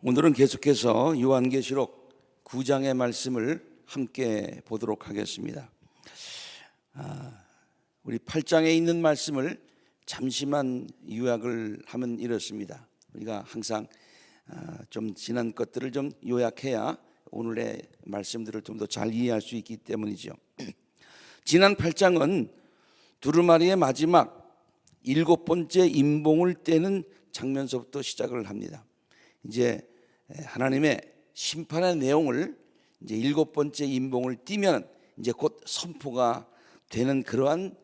오늘은 계속해서 요한계시록 9장의 말씀을 함께 보도록 하겠습니다. 우리 8장에 있는 말씀을 잠시만 요약을 하면 이렇습니다. 우리가 항상 좀 지난 것들을 좀 요약해야 오늘의 말씀들을 좀 더 잘 이해할 수 있기 때문이죠. 지난 8장은 두루마리의 마지막 7번째 임봉을 떼는 장면서부터 시작을 합니다. 이제 하나님의 심판의 내용을 이제 7번째 임봉을 띄면 이제 곧 선포가 되는 그러한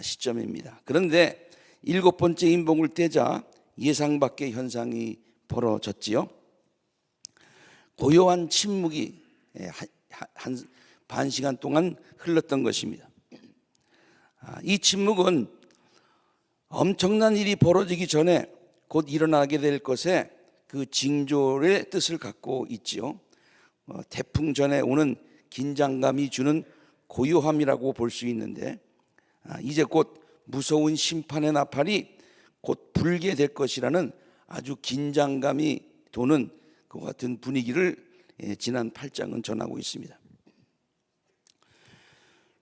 시점입니다. 그런데 7번째 임봉을 떼자 예상 밖의 현상이 벌어졌지요. 고요한 침묵이 반 시간 동안 흘렀던 것입니다. 이 침묵은 엄청난 일이 벌어지기 전에 곧 일어나게 될 것에 그 징조의 뜻을 갖고 있지요. 태풍 전에 오는 긴장감이 주는 고요함이라고 볼 수 있는데, 이제 곧 무서운 심판의 나팔이 곧 불게 될 것이라는 아주 긴장감이 도는 그 같은 분위기를 지난 8장은 전하고 있습니다.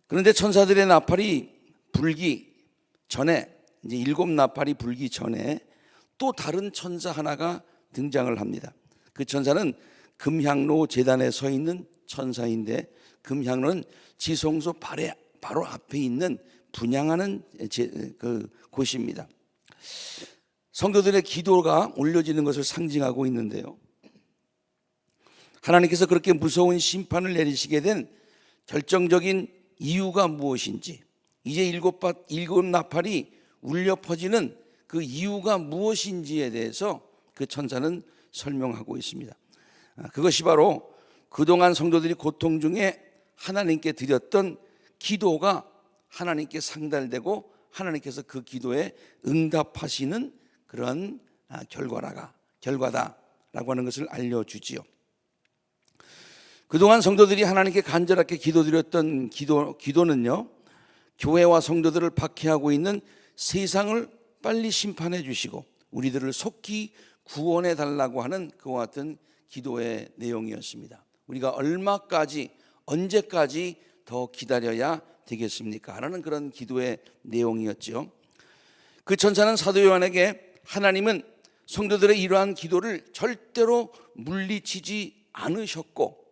그런데 천사들의 나팔이 불기 전에, 이제 7 나팔이 불기 전에 또 다른 천사 하나가 등장을 합니다. 그 천사는 금향로 제단에 서 있는 천사인데, 금향로는 지성소 바로 앞에 있는 분향하는 그 곳입니다. 성도들의 기도가 올려지는 것을 상징하고 있는데요, 하나님께서 그렇게 무서운 심판을 내리시게 된 결정적인 이유가 무엇인지, 이제 7 나팔이 울려 퍼지는 그 이유가 무엇인지에 대해서 그 천사는 설명하고 있습니다. 그것이 바로 그동안 성도들이 고통 중에 하나님께 드렸던 기도가 하나님께 상달되고 하나님께서 그 기도에 응답하시는 그런 결과다라고 하는 것을 알려주지요. 그동안 성도들이 하나님께 간절하게 기도드렸던 기도는요, 교회와 성도들을 박해하고 있는 세상을 빨리 심판해 주시고 우리들을 속히 구원해 달라고 하는 그와 같은 기도의 내용이었습니다. 우리가 언제까지 더 기다려야 되겠습니까? 라는 그런 기도의 내용이었죠. 그 천사는 사도 요한에게 하나님은 성도들의 이러한 기도를 절대로 물리치지 않으셨고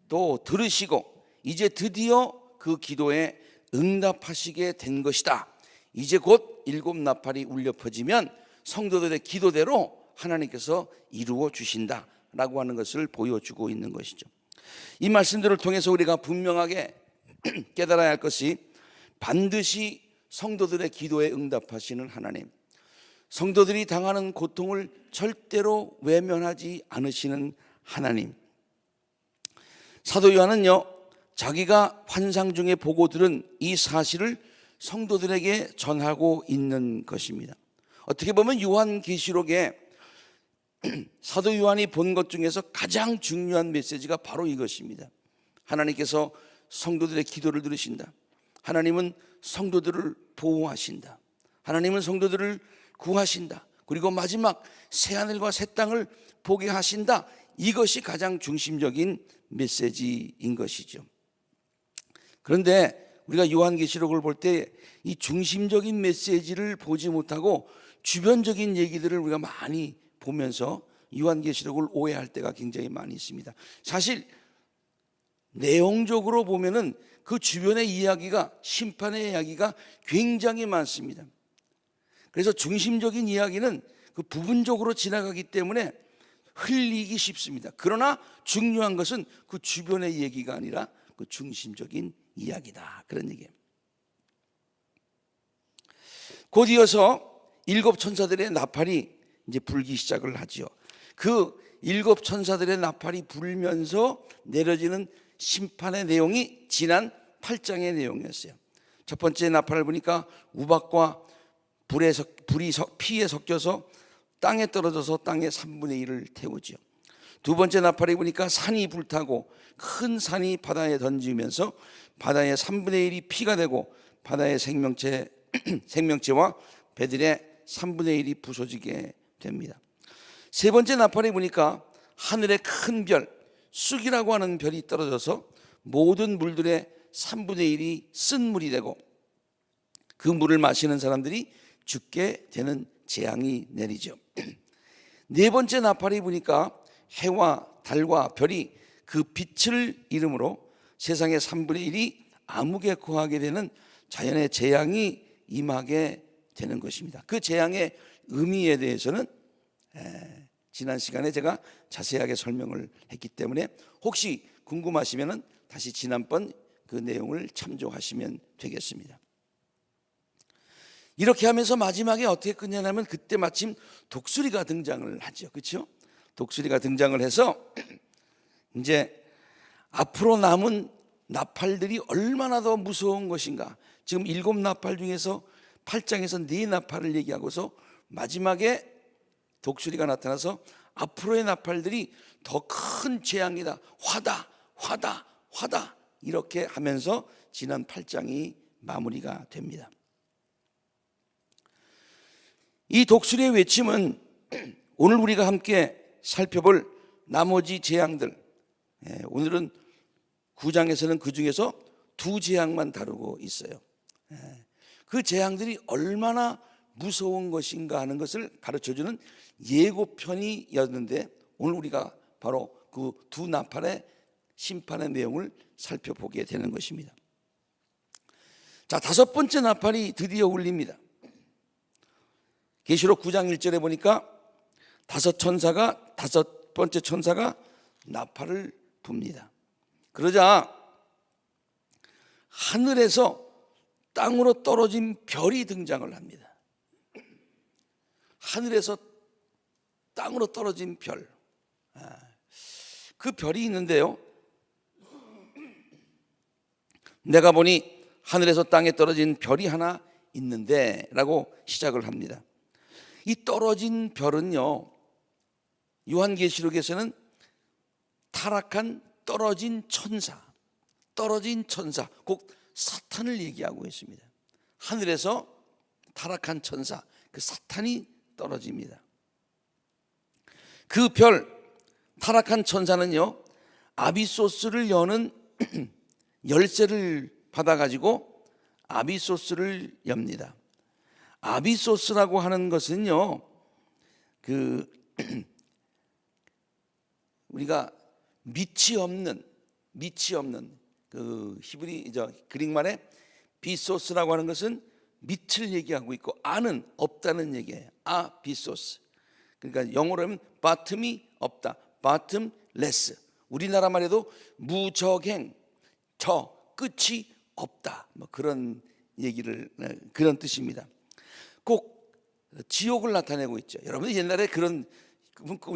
또 들으시고 이제 드디어 그 기도에 응답하시게 된 것이다. 이제 곧 7 나팔이 울려 퍼지면 성도들의 기도대로 하나님께서 이루어 주신다라고 하는 것을 보여주고 있는 것이죠. 이 말씀들을 통해서 우리가 분명하게 깨달아야 할 것이, 반드시 성도들의 기도에 응답하시는 하나님, 성도들이 당하는 고통을 절대로 외면하지 않으시는 하나님. 사도 요한은요, 자기가 환상 중에 보고 들은 이 사실을 성도들에게 전하고 있는 것입니다. 어떻게 보면 요한계시록에 사도 요한이 본 것 중에서 가장 중요한 메시지가 바로 이것입니다. 하나님께서 성도들의 기도를 들으신다. 하나님은 성도들을 보호하신다. 하나님은 성도들을 구하신다. 그리고 마지막 새하늘과 새 땅을 보게 하신다. 이것이 가장 중심적인 메시지인 것이죠. 그런데 우리가 요한계시록을 볼 때 이 중심적인 메시지를 보지 못하고 주변적인 얘기들을 우리가 많이 보면서 요한계시록을 오해할 때가 굉장히 많이 있습니다. 사실 내용적으로 보면은 그 주변의 이야기가, 심판의 이야기가 굉장히 많습니다. 그래서 중심적인 이야기는 그 부분적으로 지나가기 때문에 흘리기 쉽습니다. 그러나 중요한 것은 그 주변의 얘기가 아니라 그 중심적인 이야기다, 그런 얘기예요. 곧 이어서 7 천사들의 나팔이 이제 불기 시작을 하죠. 그 7 천사들의 나팔이 불면서 내려지는 심판의 내용이 지난 8장의 내용이었어요. 첫 번째 나팔을 보니까 우박과 피에 섞여서 땅에 떨어져서 땅의 3분의 1을 태우죠. 두 번째 나팔이 보니까 산이 불타고 큰 산이 바다에 던지면서 바다의 3분의 1이 피가 되고 바다의 생명체와 배들의 3분의 1이 부서지게 됩니다. 세 번째 나팔이 보니까 하늘의 큰 별 쑥이라고 하는 별이 떨어져서 모든 물들의 3분의 1이 쓴 물이 되고 그 물을 마시는 사람들이 죽게 되는 재앙이 내리죠. 네 번째 나팔이 부니까 해와 달과 별이 그 빛을 이름으로 세상의 3분의 1이 암흑에 거하게 되는 자연의 재앙이 임하게 되는 것입니다. 그 재앙의 의미에 대해서는 지난 시간에 제가 자세하게 설명을 했기 때문에 혹시 궁금하시면 다시 지난번 그 내용을 참조하시면 되겠습니다. 이렇게 하면서 마지막에 어떻게 끝냐면 그때 마침 독수리가 등장을 하죠. 그렇죠? 독수리가 등장을 해서 이제 앞으로 남은 나팔들이 얼마나 더 무서운 것인가. 지금 7나팔 중에서 8장에서 4나팔을 얘기하고서 마지막에 독수리가 나타나서 앞으로의 나팔들이 더 큰 재앙이다. 화다, 화다, 화다. 이렇게 하면서 지난 8장이 마무리가 됩니다. 이 독수리의 외침은 오늘 우리가 함께 살펴볼 나머지 재앙들, 오늘은 9장에서는 그 중에서 2재앙만 다루고 있어요. 그 재앙들이 얼마나 무서운 것인가 하는 것을 가르쳐주는 예고편이었는데 오늘 우리가 바로 그 2나팔의 심판의 내용을 살펴보게 되는 것입니다. 자, 5번째 나팔이 드디어 울립니다. 계시록 9장 1절에 보니까 5번째 천사가 나팔을 붑니다. 그러자 하늘에서 땅으로 떨어진 별이 등장을 합니다. 하늘에서 땅으로 떨어진 별. 그 별이 있는데요, 내가 보니 하늘에서 땅에 떨어진 별이 하나 있는데 라고 시작을 합니다. 이 떨어진 별은요, 요한계시록에서는 타락한 떨어진 천사, 곧 사탄을 얘기하고 있습니다. 하늘에서 타락한 천사, 그 사탄이 떨어집니다. 그 별, 타락한 천사는요, 아비소스를 여는 열쇠를 받아가지고 아비소스를 엽니다. 아비소스라고 하는 것은요, 우리가 밑이 없는 그 그릭말에 비소스라고 하는 것은 밑을 얘기하고 있고 안은 없다는 얘기예요. 비소스. 그러니까 영어로 하면 bottom이 없다, bottomless. 우리나라 말에도 무적행, 저 끝이 없다, 뭐 그런 얘기를, 그런 뜻입니다. 꼭 지옥을 나타내고 있죠. 여러분 옛날에 그런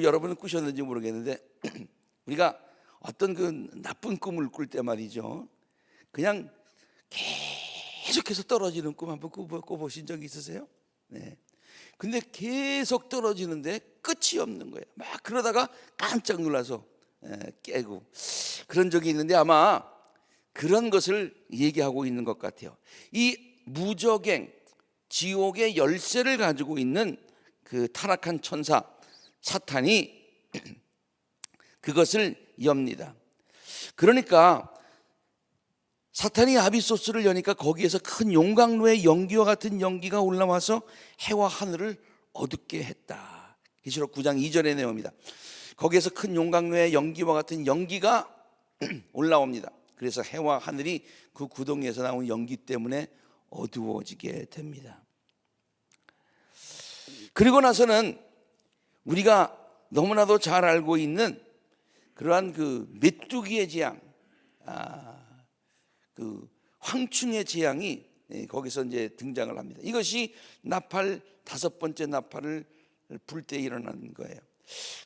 여러분은 꾸셨는지 모르겠는데 우리가 어떤 그 나쁜 꿈을 꿀 때 말이죠, 그냥 계속해서 떨어지는 꿈 한번 꿔보신 적 있으세요? 네. 근데 계속 떨어지는데 끝이 없는 거예요. 막 그러다가 깜짝 놀라서 깨고 그런 적이 있는데 아마 그런 것을 얘기하고 있는 것 같아요. 이 무적행, 지옥의 열쇠를 가지고 있는 그 타락한 천사 사탄이 그것을 엽니다. 그러니까 사탄이 아비소스를 여니까 거기에서 큰 용광로의 연기와 같은 연기가 올라와서 해와 하늘을 어둡게 했다. 계시록 9장 2절의 내용입니다. 거기에서 큰 용광로의 연기와 같은 연기가 올라옵니다. 그래서 해와 하늘이 그 구덩이에서 나온 연기 때문에 어두워지게 됩니다. 그리고 나서는 우리가 너무나도 잘 알고 있는 그러한 그 메뚜기의 재앙, 그 황충의 재앙이 거기서 이제 등장을 합니다. 이것이 나팔 5번째 나팔을 불 때 일어나는 거예요.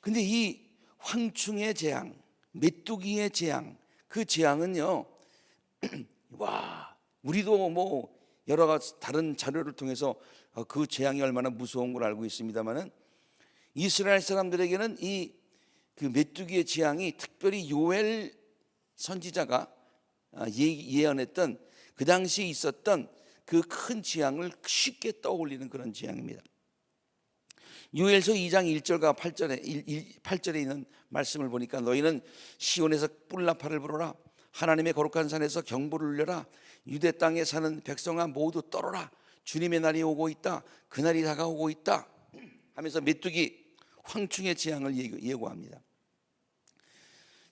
근데 이 황충의 재앙, 메뚜기의 재앙, 그 재앙은요, 와, 우리도 뭐 여러 가지 다른 자료를 통해서 그 재앙이 얼마나 무서운 걸 알고 있습니다만은 이스라엘 사람들에게는 이 그 메뚜기의 재앙이 특별히 요엘 선지자가 예언했던 그 당시에 있었던 그 큰 재앙을 쉽게 떠올리는 그런 재앙입니다. 요엘서 2장 1절과 8절에 있는 말씀을 보니까 너희는 시온에서 뿔나팔을 불어라, 하나님의 거룩한 산에서 경보를 울려라, 유대 땅에 사는 백성아 모두 떨어라, 주님의 날이 오고 있다, 그날이 다가오고 있다 하면서 메뚜기 황충의 재앙을 예고합니다.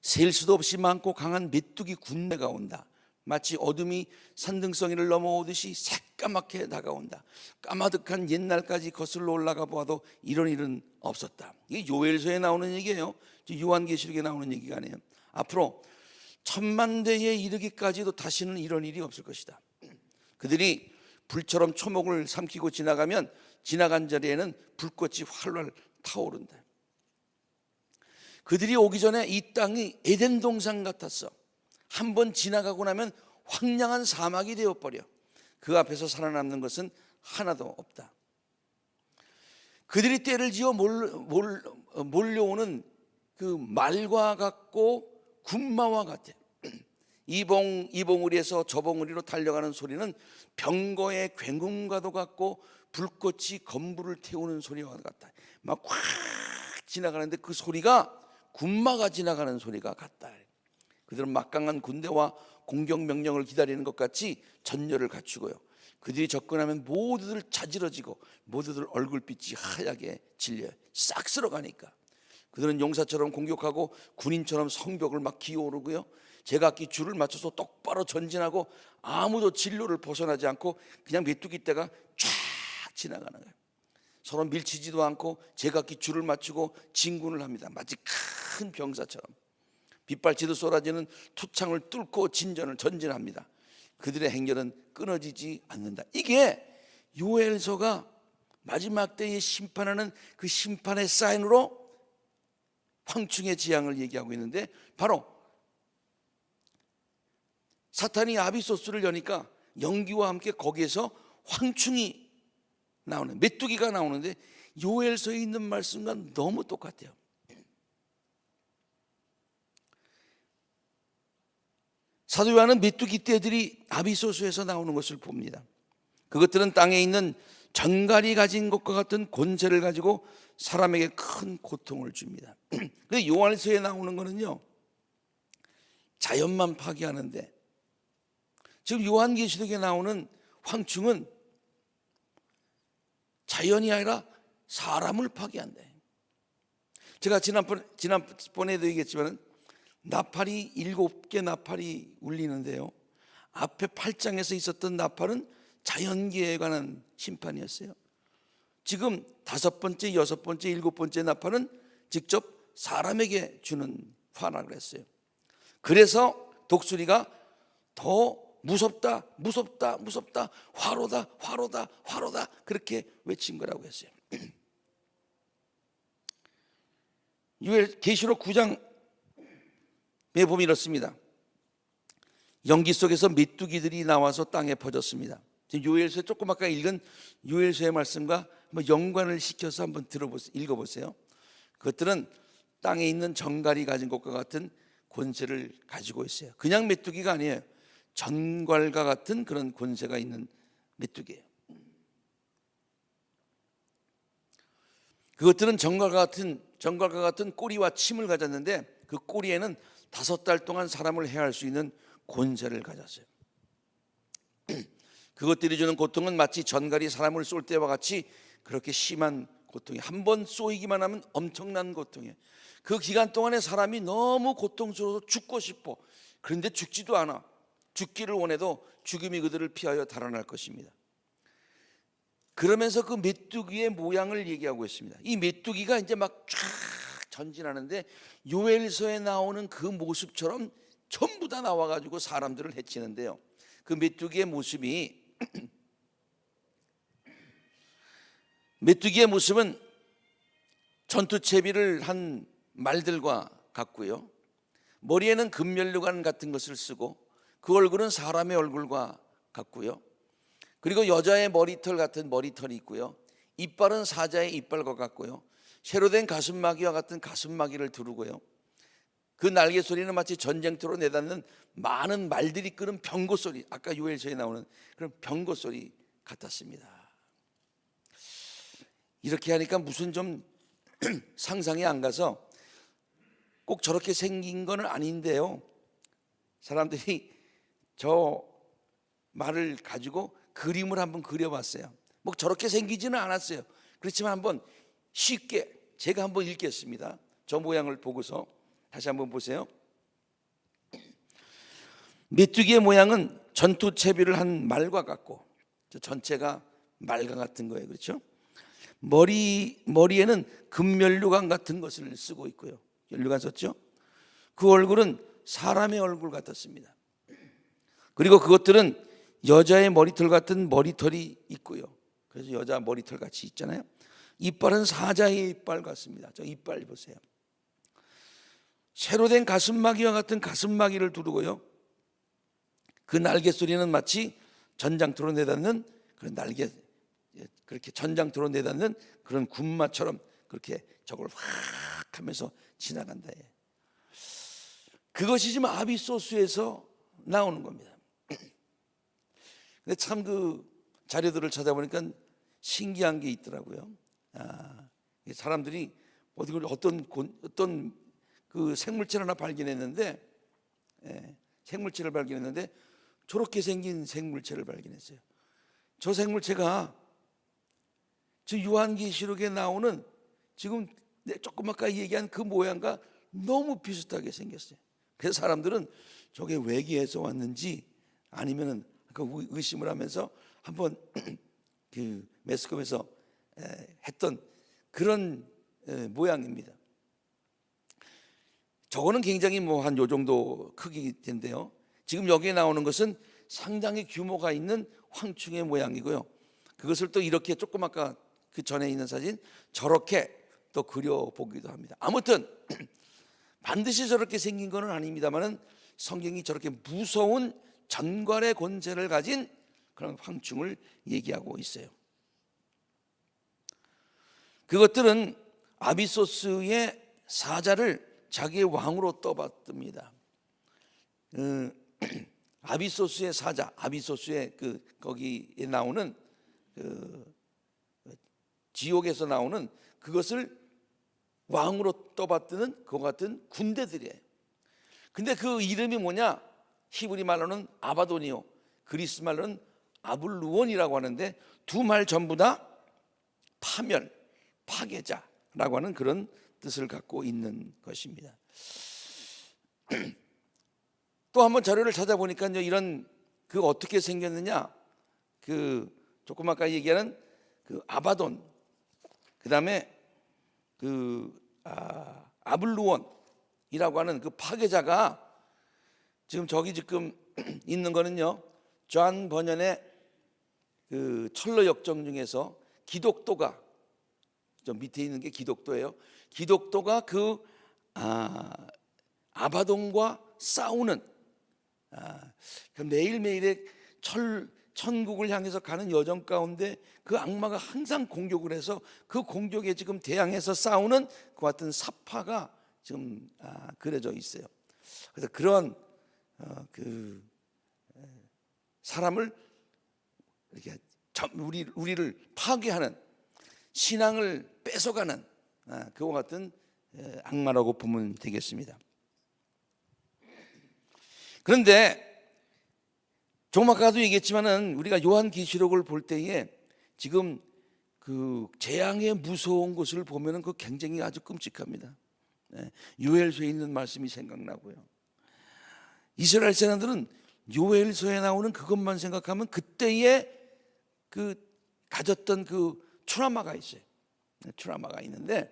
셀 수도 없이 많고 강한 메뚜기 군대가 온다. 마치 어둠이 산등성이를 넘어오듯이 새까맣게 다가온다. 까마득한 옛날까지 거슬러 올라가 보아도 이런 일은 없었다. 이게 요엘서에 나오는 얘기예요. 요한계시록에 나오는 얘기가 아니에요. 앞으로 천만대에 이르기까지도 다시는 이런 일이 없을 것이다. 그들이 불처럼 초목을 삼키고 지나가면 지나간 자리에는 불꽃이 활활 타오른다. 그들이 오기 전에 이 땅이 에덴 동산 같았어. 한번 지나가고 나면 황량한 사막이 되어버려. 그 앞에서 살아남는 것은 하나도 없다. 그들이 때를 지어 몰려오는 그 말과 같고 군마와 같아. 이 봉우리에서 저 봉우리로 달려가는 소리는 병거의 굉음과도 같고 불꽃이 건물을 태우는 소리와 같다. 막 확 지나가는데 그 소리가 군마가 지나가는 소리가 같다. 그들은 막강한 군대와 공격 명령을 기다리는 것 같이 전열을 갖추고요. 그들이 접근하면 모두들 자지러지고 모두들 얼굴빛이 하얗게 질려요. 싹 쓸어가니까. 그들은 용사처럼 공격하고 군인처럼 성벽을 막 기어오르고요. 제각기 줄을 맞춰서 똑바로 전진하고 아무도 진로를 벗어나지 않고 그냥 메뚜기 떼가 쫙 지나가는 거예요. 서로 밀치지도 않고 제각기 줄을 맞추고 진군을 합니다. 마치 큰 병사처럼. 빗발치듯 쏟아지는 투창을 뚫고 전진합니다. 그들의 행렬은 끊어지지 않는다. 이게 요엘서가 마지막 때에 심판하는 그 심판의 사인으로 황충의 재앙을 얘기하고 있는데, 바로 사탄이 아비소스를 여니까 연기와 함께 거기에서 황충이 나오는, 메뚜기가 나오는데 요엘서에 있는 말씀과 너무 똑같아요. 사도 요한은 메뚜기 떼들이 아비소스에서 나오는 것을 봅니다. 그것들은 땅에 있는 전갈이 가진 것과 같은 권세를 가지고 사람에게 큰 고통을 줍니다. 근데 요한서에 나오는 거는요, 자연만 파괴하는데, 지금 요한계시록에 나오는 황충은 자연이 아니라 사람을 파괴한다. 제가 지난번에도 얘기했지만 나팔이 7개 나팔이 울리는데요, 앞에 8장에서 있었던 나팔은 자연계에 관한 심판이었어요. 지금 5번째, 6번째, 7번째 나팔은 직접 사람에게 주는 환락을 했어요. 그래서 독수리가 더 무섭다, 무섭다, 무섭다, 화로다, 화로다, 화로다, 그렇게 외친 거라고 했어요. 계시록 9장에 보면 이렇습니다. 연기 속에서 메뚜기들이 나와서 땅에 퍼졌습니다. 요엘서에 조금 아까 읽은 요엘서의 말씀과 한번 연관을 시켜서 한번 읽어보세요. 그것들은 땅에 있는 정갈이 가진 것과 같은 권세를 가지고 있어요. 그냥 메뚜기가 아니에요. 전갈과 같은 그런 권세가 있는 메뚜기예요. 그것들은 전갈과 같은 꼬리와 침을 가졌는데, 그 꼬리에는 5달 동안 사람을 해할 수 있는 권세를 가졌어요. 그것들이 주는 고통은 마치 전갈이 사람을 쏠 때와 같이 그렇게 심한 고통이, 한번 쏘이기만 하면 엄청난 고통이에요. 그 기간 동안에 사람이 너무 고통스러워서 죽고 싶어. 그런데 죽지도 않아. 죽기를 원해도 죽음이 그들을 피하여 달아날 것입니다. 그러면서 그 메뚜기의 모양을 얘기하고 있습니다. 이 메뚜기가 이제 막 쫙 전진하는데 요엘서에 나오는 그 모습처럼 전부 다 나와가지고 사람들을 해치는데요, 그 메뚜기의 모습은 전투채비를 한 말들과 같고요, 머리에는 금면류관 같은 것을 쓰고 그 얼굴은 사람의 얼굴과 같고요, 그리고 여자의 머리털 같은 머리털이 있고요, 이빨은 사자의 이빨과 같고요, 새로 된 가슴마귀와 같은 가슴마귀를 두르고요, 그 날개 소리는 마치 전쟁터로 내닫는 많은 말들이 끄는 병고 소리, 아까 요엘서에 나오는 그런 병고 소리 같았습니다. 이렇게 하니까 무슨 좀 상상이 안 가서 꼭 저렇게 생긴 건 아닌데요. 사람들이 저 말을 가지고 그림을 한번 그려봤어요. 뭐 저렇게 생기지는 않았어요. 그렇지만 한번 쉽게 제가 한번 읽겠습니다. 저 모양을 보고서 다시 한번 보세요. 메뚜기의 모양은 전투 채비를 한 말과 같고, 저 전체가 말과 같은 거예요. 그렇죠? 머리에는 금면류관 같은 것을 쓰고 있고요. 연류관 썼죠? 그 얼굴은 사람의 얼굴 같았습니다. 그리고 그것들은 여자의 머리털 같은 머리털이 있고요. 그래서 여자 머리털 같이 있잖아요. 이빨은 사자의 이빨 같습니다. 저 이빨 보세요. 새로 된 가슴마기와 같은 가슴마기를 두르고요. 그 날개 소리는 마치 전장터로 내닫는 그런 날개, 그렇게 전장터로 내닫는 그런 군마처럼 그렇게 저걸 확 하면서 지나간다. 그것이 지금 아비소스에서 나오는 겁니다. 근데 참 그 자료들을 찾아보니까 신기한 게 있더라고요. 사람들이 어떤 그 생물체를 하나 발견했는데, 생물체를 발견했는데 저렇게 생긴 생물체를 발견했어요. 저 생물체가 저 요한계시록에 나오는 지금 조금 아까 얘기한 그 모양과 너무 비슷하게 생겼어요. 그래서 사람들은 저게 외계에서 왔는지 아니면은 의심을 하면서 한번 그 매스컴에서 했던 그런 모양입니다. 저거는 굉장히 뭐 한 요 정도 크기인데요. 지금 여기에 나오는 것은 상당히 규모가 있는 황충의 모양이고요. 그것을 또 이렇게 조금 아까 그 전에 있는 사진 저렇게 또 그려보기도 합니다. 아무튼 반드시 저렇게 생긴 건 아닙니다만은 성경이 저렇게 무서운 전갈의 권세를 가진 그런 황충을 얘기하고 있어요. 그것들은 아비소스의 사자를 자기의 왕으로 떠받듭니다. 아비소스의 사자, 아비소스의 거기에 나오는 지옥에서 나오는 그것을 왕으로 떠받드는 그와 같은 군대들이에요. 근데 그 이름이 뭐냐? 히브리 말로는 아바도니오, 그리스 말로는 아블루온이라고 하는데 두 말 전부 다 파멸, 파괴자라고 하는 그런 뜻을 갖고 있는 것입니다. 또 한번 자료를 찾아보니까 이런 그 어떻게 생겼느냐, 그 조금 아까 얘기하는 그 아바돈, 그 다음에 그 아블루온이라고 하는 그 파괴자가 지금 있는 거는요, 존 버년의 그 철로 역정 중에서 기독도가 저 밑에 있는 게 기독도예요. 기독도가 그 아바돈과 싸우는 그 매일매일의 천국을 향해서 가는 여정 가운데 그 악마가 항상 공격을 해서 그 공격에 지금 대항해서 싸우는 그 같은 사파가 지금 그려져 있어요. 그래서 그런 그 사람을 이렇게 우리를 파괴하는, 신앙을 뺏어가는 그와 같은 악마라고 보면 되겠습니다. 그런데 조금 아까도 얘기했지만은 우리가 요한계시록을 볼 때에 지금 그 재앙의 무서운 것을 보면은 그 굉장히 아주 끔찍합니다. 요엘서에 있는 말씀이 생각나고요. 이스라엘 사람들은 요엘서에 나오는 그것만 생각하면 그때의 그 가졌던 그 트라우마가 있어요. 트라우마가 있는데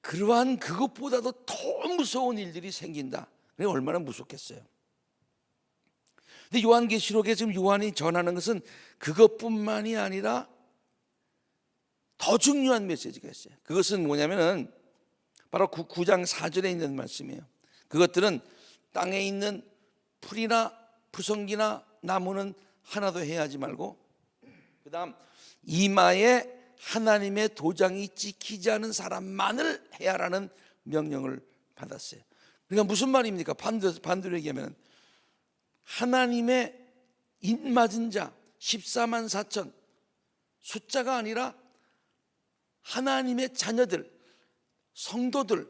그러한 그것보다도 더 무서운 일들이 생긴다. 그게 얼마나 무섭겠어요. 근데 요한계시록에 지금 요한이 전하는 것은 그것뿐만이 아니라 더 중요한 메시지가 있어요. 그것은 뭐냐면은 바로 9장 4절에 있는 말씀이에요. 그것들은 땅에 있는 풀이나 푸성기나 나무는 하나도 해하지 말고, 그 다음 이마에 하나님의 도장이 찍히지 않은 사람만을 해하라는 명령을 받았어요. 그러니까 무슨 말입니까? 반대로 얘기하면 하나님의 입맞은 자 14만 4천 숫자가 아니라 하나님의 자녀들, 성도들,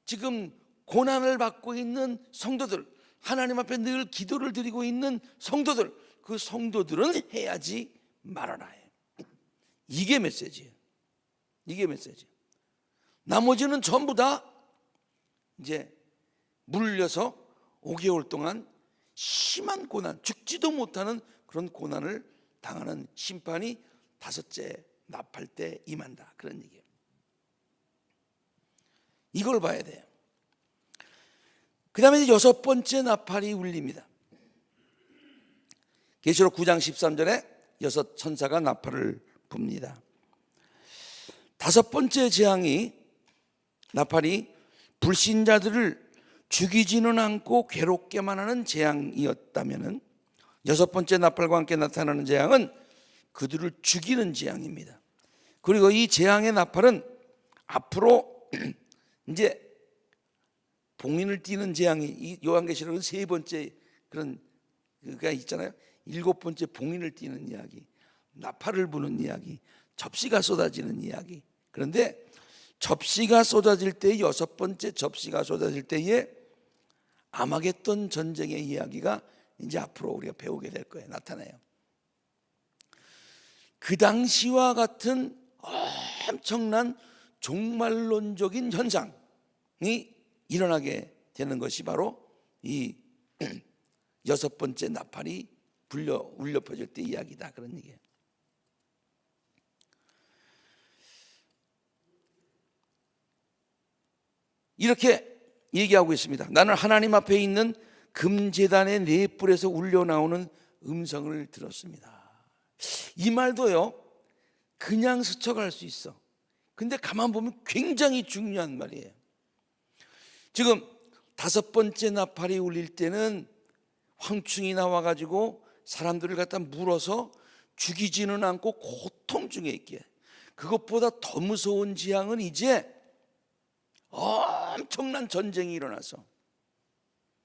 지금 고난을 받고 있는 성도들, 하나님 앞에 늘 기도를 드리고 있는 성도들, 그 성도들은 해야지 말아라. 이게 메시지예요. 이게 메시지. 나머지는 전부 다 이제 물려서 5개월 동안 심한 고난, 죽지도 못하는 그런 고난을 당하는 심판이 다섯째 납할 때 임한다, 그런 얘기예요. 이걸 봐야 돼요. 그 다음에 여섯 번째 나팔이 울립니다. 계시록 9장 13절에 여섯 천사가 나팔을 붑니다. 다섯 번째 재앙이, 나팔이 불신자들을 죽이지는 않고 괴롭게만 하는 재앙이었다면, 여섯 번째 나팔과 함께 나타나는 재앙은 그들을 죽이는 재앙입니다. 그리고 이 재앙의 나팔은 앞으로 이제 봉인을 띠는 재앙이, 이 요한계시록은 세 번째 그런 그가 있잖아요. 일곱 번째 봉인을 띠는 이야기, 나팔을 부는 이야기, 접시가 쏟아지는 이야기. 그런데 접시가 쏟아질 때, 여섯 번째 접시가 쏟아질 때에 아마겟돈 전쟁의 이야기가 이제 앞으로 우리가 배우게 될 거예요. 나타나요. 그 당시와 같은 엄청난 종말론적인 현상이 일어나게 되는 것이 바로 이 여섯 번째 나팔이 울려 퍼질 때 이야기다, 그런 얘기예요. 이렇게 얘기하고 있습니다. 나는 하나님 앞에 있는 금제단의 네 뿔에서 울려 나오는 음성을 들었습니다. 이 말도요, 그냥 스쳐갈 수 있어. 근데 가만 보면 굉장히 중요한 말이에요. 지금 다섯 번째 나팔이 울릴 때는 황충이 나와가지고 사람들을 갖다 물어서 죽이지는 않고 고통 중에 있기에, 그것보다 더 무서운 재앙은 이제 엄청난 전쟁이 일어나서,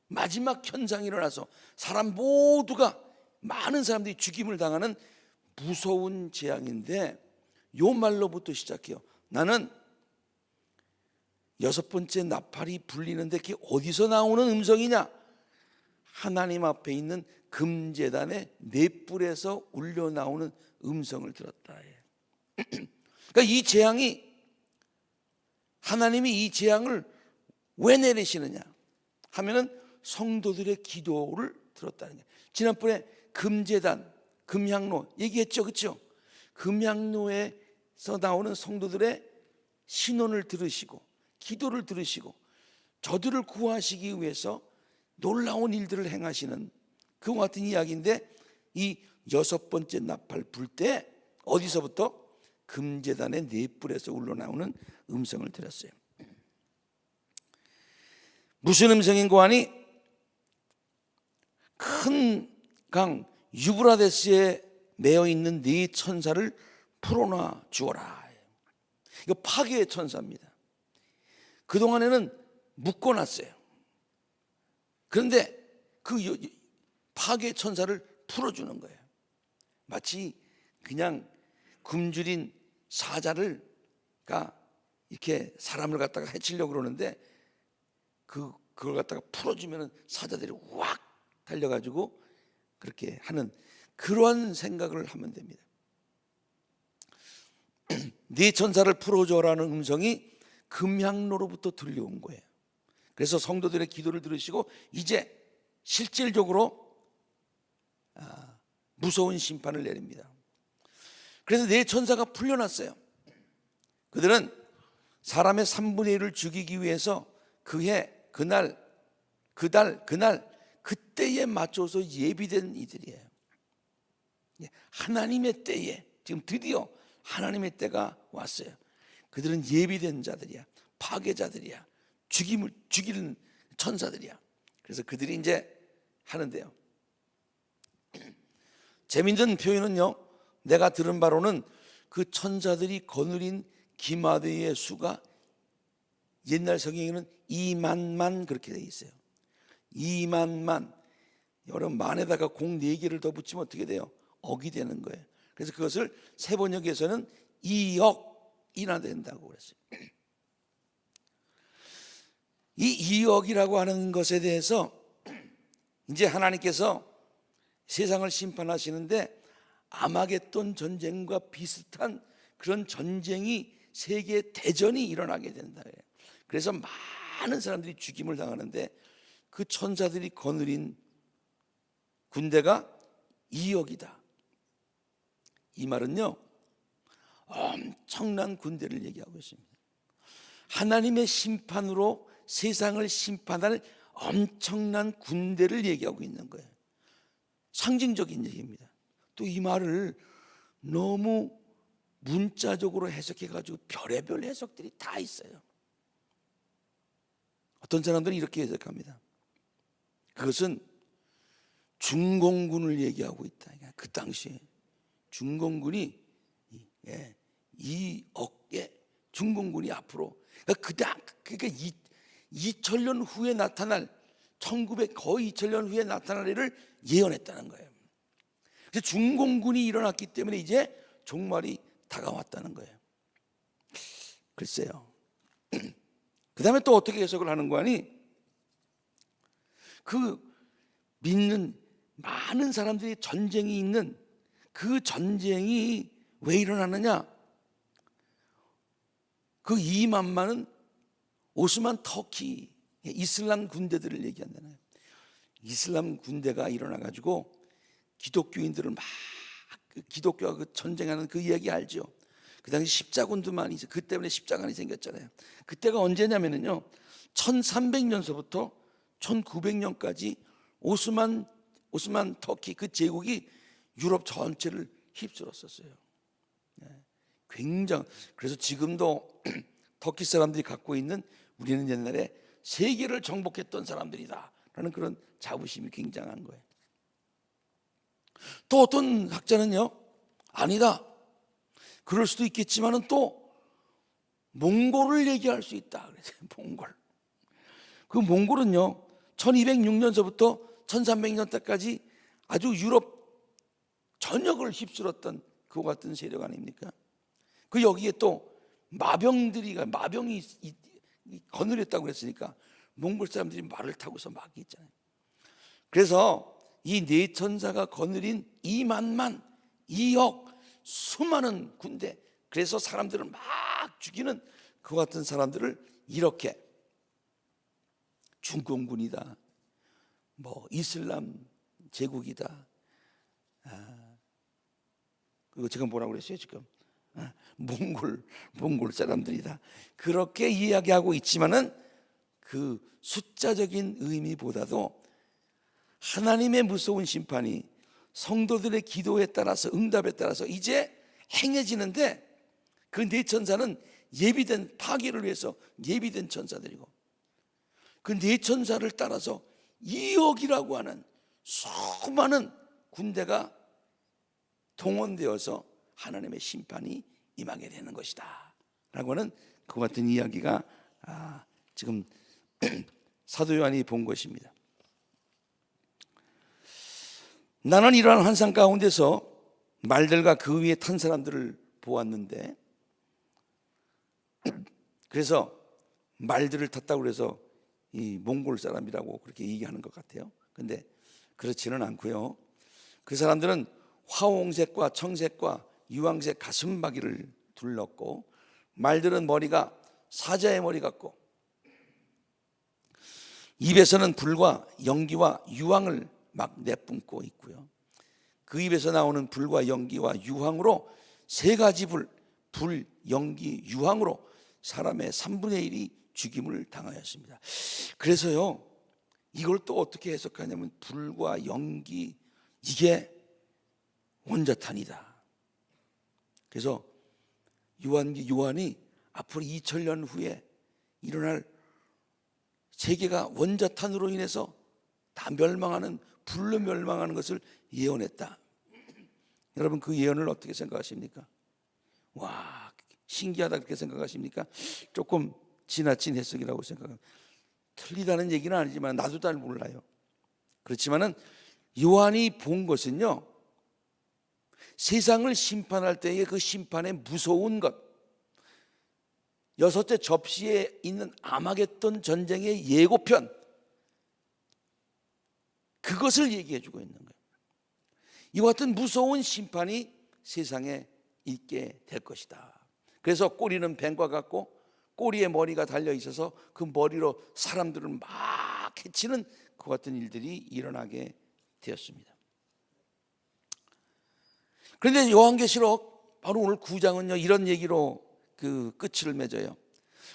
마지막 현상이 일어나서 사람 모두가, 많은 사람들이 죽임을 당하는 무서운 재앙인데, 요 말로부터 시작해요. 나는 여섯 번째 나팔이 불리는데 그게 어디서 나오는 음성이냐? 하나님 앞에 있는 금제단의 네 뿔에서 울려 나오는 음성을 들었다. 그러니까 이 재앙이, 하나님이 이 재앙을 왜 내리시느냐 하면은 성도들의 기도를 들었다는 거예요. 지난번에 금제단, 금향로 얘기했죠, 그렇죠? 금향로에서 나오는 성도들의 신원을 들으시고 기도를 들으시고 저들을 구하시기 위해서 놀라운 일들을 행하시는 그와 같은 이야기인데, 이 여섯 번째 나팔 불 때 어디서부터? 금제단의 네 뿔에서 울러나오는 음성을 들었어요. 무슨 음성인고 하니, 큰 강 유브라데스에 매어 있는 네 천사를 풀어놔 주어라. 이거 파괴의 천사입니다. 그동안에는 묶어놨어요. 그런데 그 파괴 천사를 풀어주는 거예요. 마치 그냥 굶주린 사자가 이렇게 사람을 갖다가 해치려고 그러는데, 그걸 갖다가 풀어주면 사자들이 확 달려가지고 그렇게 하는, 그러한 생각을 하면 됩니다. 네 천사를 풀어줘라는 음성이 금향로로부터 들려온 거예요. 그래서 성도들의 기도를 들으시고 이제 실질적으로 무서운 심판을 내립니다. 그래서 네 천사가 풀려났어요. 그들은 사람의 3분의 1을 죽이기 위해서 그해, 그날, 그달, 그때에 맞춰서 예비된 이들이에요. 하나님의 때에, 지금 드디어 하나님의 때가 왔어요. 그들은 예비된 자들이야, 파괴자들이야, 죽이는 천사들이야. 그래서 그들이 이제 하는데요, 재미있는 표현은요, 내가 들은 바로는 그 천사들이 거느린 기마대의 수가 옛날 성경에는 2만만 그렇게 돼 있어요. 2만만, 여러 만에다가 공 4개를 더 붙이면 어떻게 돼요? 억이 되는 거예요. 그래서 그것을 세번역에서는 2억이나 된다고 그랬어요. 이 2억이라고 하는 것에 대해서 이제 하나님께서 세상을 심판하시는데 아마겟돈 전쟁과 비슷한 그런 전쟁이 세계 대전이 일어나게 된다. 그래서 많은 사람들이 죽임을 당하는데 그 천사들이 거느린 군대가 2억이다. 이 말은요, 엄청난 군대를 얘기하고 있습니다. 하나님의 심판으로 세상을 심판할 엄청난 군대를 얘기하고 있는 거예요. 상징적인 얘기입니다. 또 이 말을 너무 문자적으로 해석해가지고 별의별 해석들이 다 있어요. 어떤 사람들은 이렇게 해석합니다. 그것은 중공군을 얘기하고 있다. 그 당시에 중공군이 2억의 중공군이 앞으로 그러니까 2000년 후에 나타날 거의 2000년 후에 나타날 일을 예언했다는 거예요. 그래서 중공군이 일어났기 때문에 이제 종말이 다가왔다는 거예요. 글쎄요. 그 다음에 또 어떻게 해석을 하는 거 아니? 그 믿는 많은 사람들이 전쟁이 있는 그 전쟁이 왜 일어나느냐? 그 2만만은 오스만 터키 이슬람 군대들을 얘기한다는 거예요. 이슬람 군대가 일어나가지고 기독교인들을 막 기독교와 그 전쟁하는 그 이야기 알죠? 그 당시 십자군도 많이 있어요. 그 때문에 십자군이 생겼잖아요. 그때가 언제냐면요, 1300년서부터 1900년까지 오스만 터키 그 제국이 유럽 전체를 휩쓸었었어요. 굉장히. 그래서 지금도 터키 사람들이 갖고 있는 우리는 옛날에 세계를 정복했던 사람들이다 라는 그런 자부심이 굉장한 거예요. 또 어떤 학자는요, 아니다, 그럴 수도 있겠지만은 또 몽골을 얘기할 수 있다 그래서 몽골. 그 몽골은요 1206년서부터 1300년 때까지 아주 유럽 전역을 휩쓸었던 그와 같은 세력 아닙니까? 그 여기에 또 마병이 거느렸다고 그랬으니까 몽골 사람들이 말을 타고서 막 있잖아요. 그래서 이 네 천사가 거느린 2만만 2억 수많은 군대, 그래서 사람들을 막 죽이는 그 같은 사람들을 이렇게 중공군이다, 뭐 이슬람 제국이다, 그리고 제가 뭐라고 그랬어요 지금? 몽골 사람들이다, 그렇게 이야기하고 있지만은 그 숫자적인 의미보다도 하나님의 무서운 심판이 성도들의 기도에 따라서 응답에 따라서 이제 행해지는데, 그 네 천사는 예비된 파괴를 위해서 예비된 천사들이고, 그 네 천사를 따라서 2억이라고 하는 수많은 군대가 동원되어서 하나님의 심판이 임하게 되는 것이다 라고 하는 그 같은 이야기가 지금 사도 요한이 본 것입니다. 나는 이러한 환상 가운데서 말들과 그 위에 탄 사람들을 보았는데, 그래서 말들을 탔다고 해서 이 몽골 사람이라고 그렇게 얘기하는 것 같아요. 근데 그렇지는 않고요, 그 사람들은 화홍색과 청색과 유황색 가슴바귀를 둘렀고, 말들은 머리가 사자의 머리 같고, 입에서는 불과 연기와 유황을 막 내뿜고 있고요. 그 입에서 나오는 불과 연기와 유황으로 세 가지 불, 연기, 유황으로 사람의 3분의 1이 죽임을 당하였습니다. 그래서요, 이걸 또 어떻게 해석하냐면 불과 연기, 이게 원자탄이다. 그래서 요한이 앞으로 2000년 후에 일어날 세계가 원자탄으로 인해서 다 멸망하는, 불로 멸망하는 것을 예언했다. 여러분 그 예언을 어떻게 생각하십니까? 와, 신기하다 그렇게 생각하십니까? 조금 지나친 해석이라고 생각합니다. 틀리다는 얘기는 아니지만 나도 잘 몰라요. 그렇지만은 요한이 본 것은요, 세상을 심판할 때의 그 심판의 무서운 것, 여섯째 접시에 있는 아마겟돈 전쟁의 예고편, 그것을 얘기해 주고 있는 거예요. 이와 같은 무서운 심판이 세상에 있게 될 것이다. 그래서 꼬리는 뱀과 같고 꼬리에 머리가 달려 있어서 그 머리로 사람들을 막 해치는 그 같은 일들이 일어나게 되었습니다. 그런데 요한계시록 바로 오늘 9장은요 이런 얘기로 그 끝을 맺어요.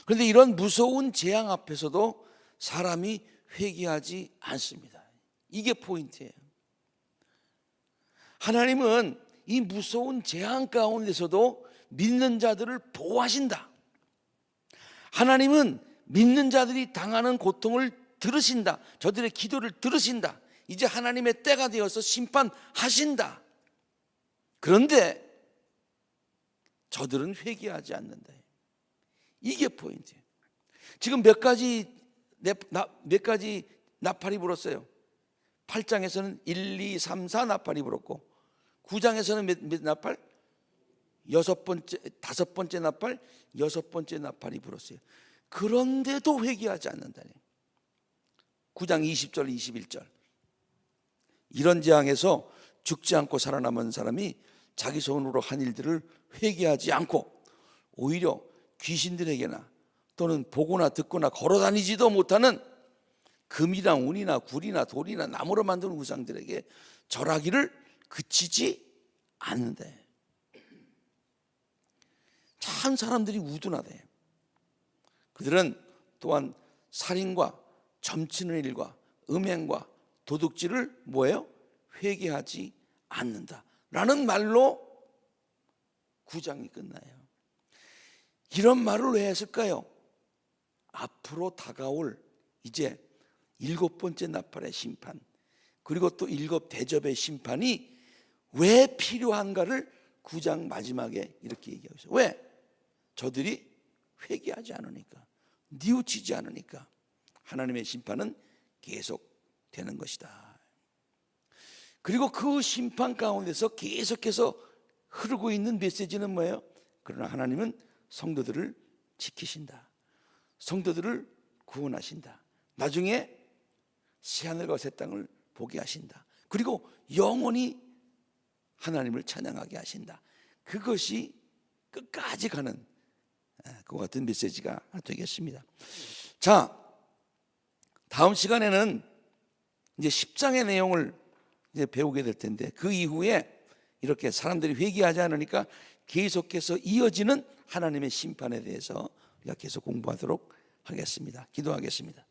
그런데 이런 무서운 재앙 앞에서도 사람이 회개하지 않습니다. 이게 포인트예요. 하나님은 이 무서운 재앙 가운데서도 믿는 자들을 보호하신다. 하나님은 믿는 자들이 당하는 고통을 들으신다. 저들의 기도를 들으신다. 이제 하나님의 때가 되어서 심판하신다. 그런데 저들은 회개하지 않는다. 이게 포인트예요. 지금 몇 가지 나팔이 불었어요. 8장에서는 1, 2, 3, 4 나팔이 불었고 9장에서는 몇 나팔? 다섯 번째 나팔, 여섯 번째 나팔이 불었어요. 그런데도 회개하지 않는다니. 9장 20절 21절. 이런 재앙에서 죽지 않고 살아남은 사람이 자기 손으로 한 일들을 회개하지 않고 오히려 귀신들에게나 또는 보거나 듣거나 걸어다니지도 못하는 금이나 운이나 굴이나 돌이나 나무로 만든 우상들에게 절하기를 그치지 않는데, 참 사람들이 우둔하대. 그들은 또한 살인과 점치는 일과 음행과 도둑질을 뭐예요? 회개하지 않는다라는 말로 9장이 끝나요. 이런 말을 왜 했을까요? 앞으로 다가올 이제 7번째 나팔의 심판, 그리고 또 7 대접의 심판이 왜 필요한가를 9장 마지막에 이렇게 얘기하고 있어요. 왜? 저들이 회개하지 않으니까, 뉘우치지 않으니까 하나님의 심판은 계속되는 것이다. 그리고 그 심판 가운데서 계속해서 흐르고 있는 메시지는 뭐예요? 그러나 하나님은 성도들을 지키신다. 성도들을 구원하신다. 나중에 새하늘과 새 땅을 보게 하신다. 그리고 영원히 하나님을 찬양하게 하신다. 그것이 끝까지 가는 그 같은 메시지가 되겠습니다. 자, 다음 시간에는 이제 10장의 내용을 이제 배우게 될 텐데, 그 이후에 이렇게 사람들이 회개하지 않으니까 계속해서 이어지는 하나님의 심판에 대해서 우리가 계속 공부하도록 하겠습니다. 기도하겠습니다.